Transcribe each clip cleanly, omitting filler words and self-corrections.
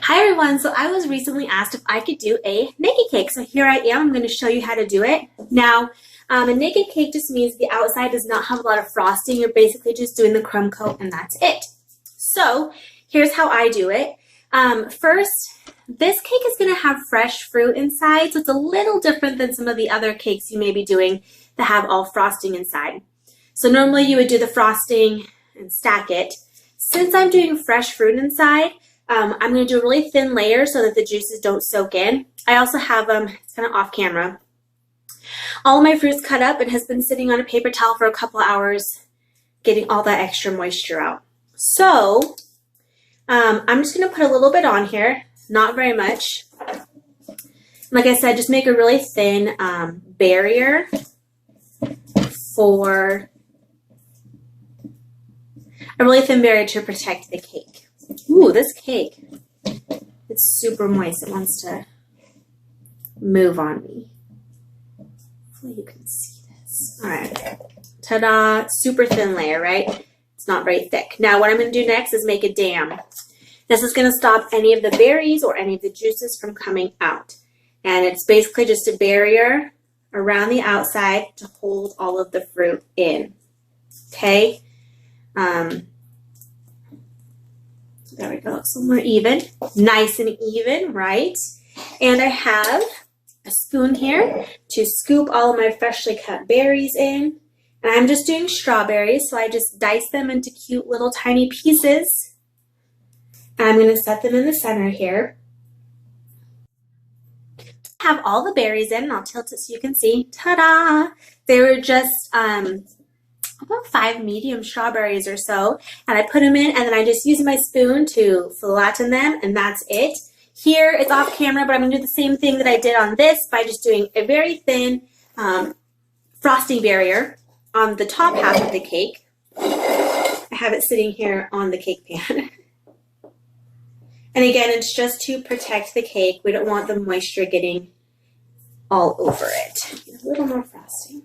Hi everyone, so I was recently asked if I could do a naked cake. So here I am, I'm going to show you how to do it. Now, a naked cake just means the outside does not have a lot of frosting. You're basically just doing the crumb coat and that's it. So here's how I do it. First, this cake is going to have fresh fruit inside, so it's a little different than some of the other cakes you may be doing that have all frosting inside. So normally you would do the frosting and stack it. Since I'm doing fresh fruit inside, I'm going to do a really thin layer so that the juices don't soak in. I also have it's kind of off camera. All of my fruit's cut up and has been sitting on a paper towel for a couple hours, getting all that extra moisture out. So I'm just going to put a little bit on here, not very much. Like I said, just make a really thin barrier to protect the cake. Ooh, this cake, it's super moist. It wants to move on me. Hopefully you can see this. All right, ta-da, super thin layer, right? It's not very thick. Now what I'm going to do next is make a dam. This is going to stop any of the berries or any of the juices from coming out. And it's basically just a barrier around the outside to hold all of the fruit in, okay? There we go, so more even, nice and even, right? And I have a spoon here to scoop all of my freshly cut berries in. And I'm just doing strawberries, so I just dice them into cute little tiny pieces. And I'm gonna set them in the center here. I have all the berries in, and I'll tilt it so you can see, ta-da! They were just, about 5 medium strawberries or so, and I put them in, and then I just use my spoon to flatten them, and that's it. Here it's off camera, but I'm gonna do the same thing that I did on this by just doing a very thin frosting barrier on the top half of the cake. I have it sitting here on the cake pan. And again, it's just to protect the cake. We don't want the moisture getting all over it. A little more frosting.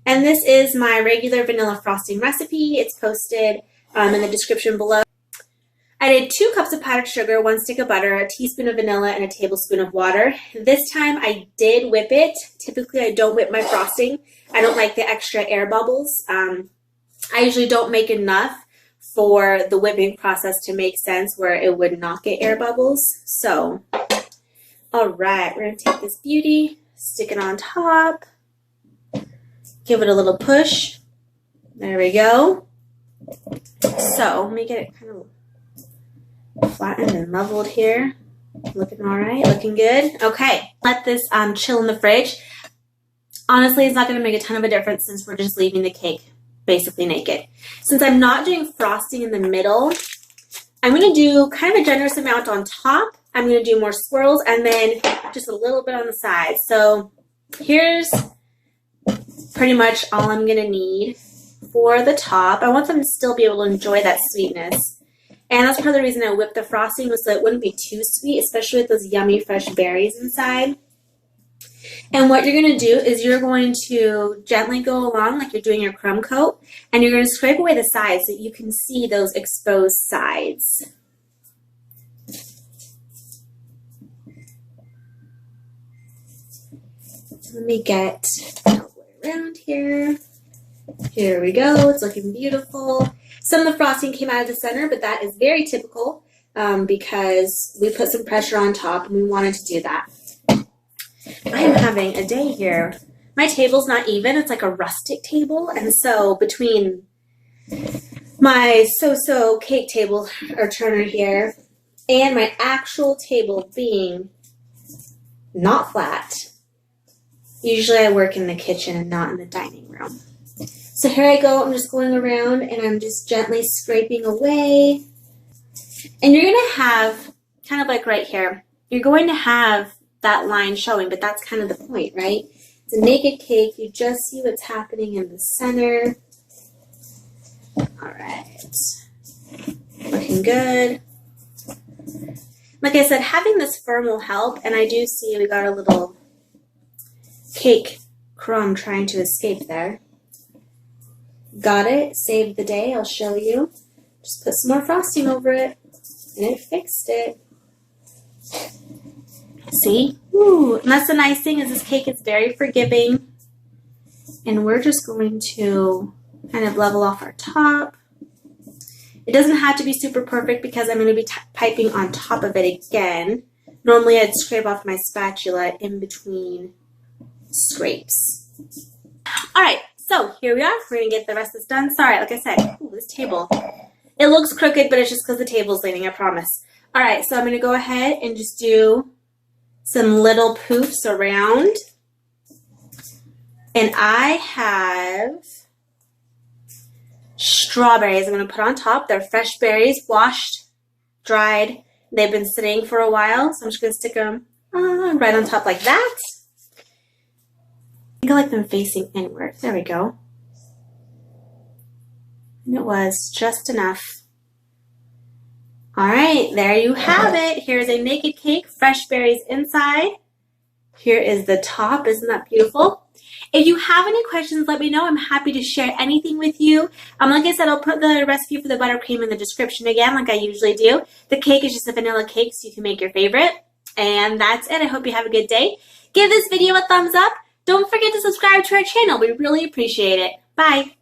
And this is my regular vanilla frosting recipe. It's posted in the description below. I did 2 cups of powdered sugar, 1 stick of butter, a teaspoon of vanilla, and a tablespoon of water. This time I did whip it. Typically I don't whip my frosting. I don't like the extra air bubbles. I usually don't make enough for the whipping process to make sense where it would not get air bubbles. So, all right, we're gonna take this beauty, stick it on top. Give it a little push. There we go. So let me get it kind of flattened and leveled here. Looking all right, looking good. Okay, let this chill in the fridge. Honestly, it's not going to make a ton of a difference since we're just leaving the cake basically naked. Since I'm not doing frosting in the middle, I'm going to do kind of a generous amount on top. I'm going to do more swirls and then just a little bit on the side. So here's pretty much all I'm gonna need for the top. I want them to still be able to enjoy that sweetness. And that's part of the reason I whipped the frosting was so it wouldn't be too sweet, especially with those yummy fresh berries inside. And what you're gonna do is you're going to gently go along like you're doing your crumb coat, and you're gonna scrape away the sides so you can see those exposed sides. Let me get around here. Here we go. It's looking beautiful. Some of the frosting came out of the center, but that is very typical because we put some pressure on top and we wanted to do that. I am having a day here. My table's not even. It's like a rustic table, and so between my so-so cake table or turner here and my actual table being not flat, usually I work in the kitchen and not in the dining room. So here I go, I'm just going around and I'm just gently scraping away. And you're gonna have, kind of like right here, you're going to have that line showing, but that's kind of the point, right? It's a naked cake, you just see what's happening in the center. All right, looking good. Like I said, having this firm will help, and I do see we got a little cake crumb trying to escape there. Got it, saved the day, I'll show you. Just put some more frosting over it. And it fixed it. See? Ooh, and that's the nice thing is this cake is very forgiving. And we're just going to kind of level off our top. It doesn't have to be super perfect because I'm going to be piping on top of it again. Normally I'd scrape off my spatula in between scrapes. Alright, so here we are. We're going to get the rest of this done. Sorry, like I said, ooh, this table. It looks crooked, but it's just because the table's leaning, I promise. Alright, so I'm going to go ahead and just do some little poofs around. And I have strawberries I'm going to put on top. They're fresh berries, washed, dried. They've been sitting for a while, so I'm just going to stick them right on top like that. I think I like them facing inward. There we go. And it was just enough. All right, there you have it. Here's a naked cake, fresh berries inside. Here is the top. Isn't that beautiful? If you have any questions, let me know. I'm happy to share anything with you. Like I said, I'll put the recipe for the buttercream in the description again, like I usually do. The cake is just a vanilla cake, so you can make your favorite. And that's it. I hope you have a good day. Give this video a thumbs up. Don't forget to subscribe to our channel. We really appreciate it. Bye.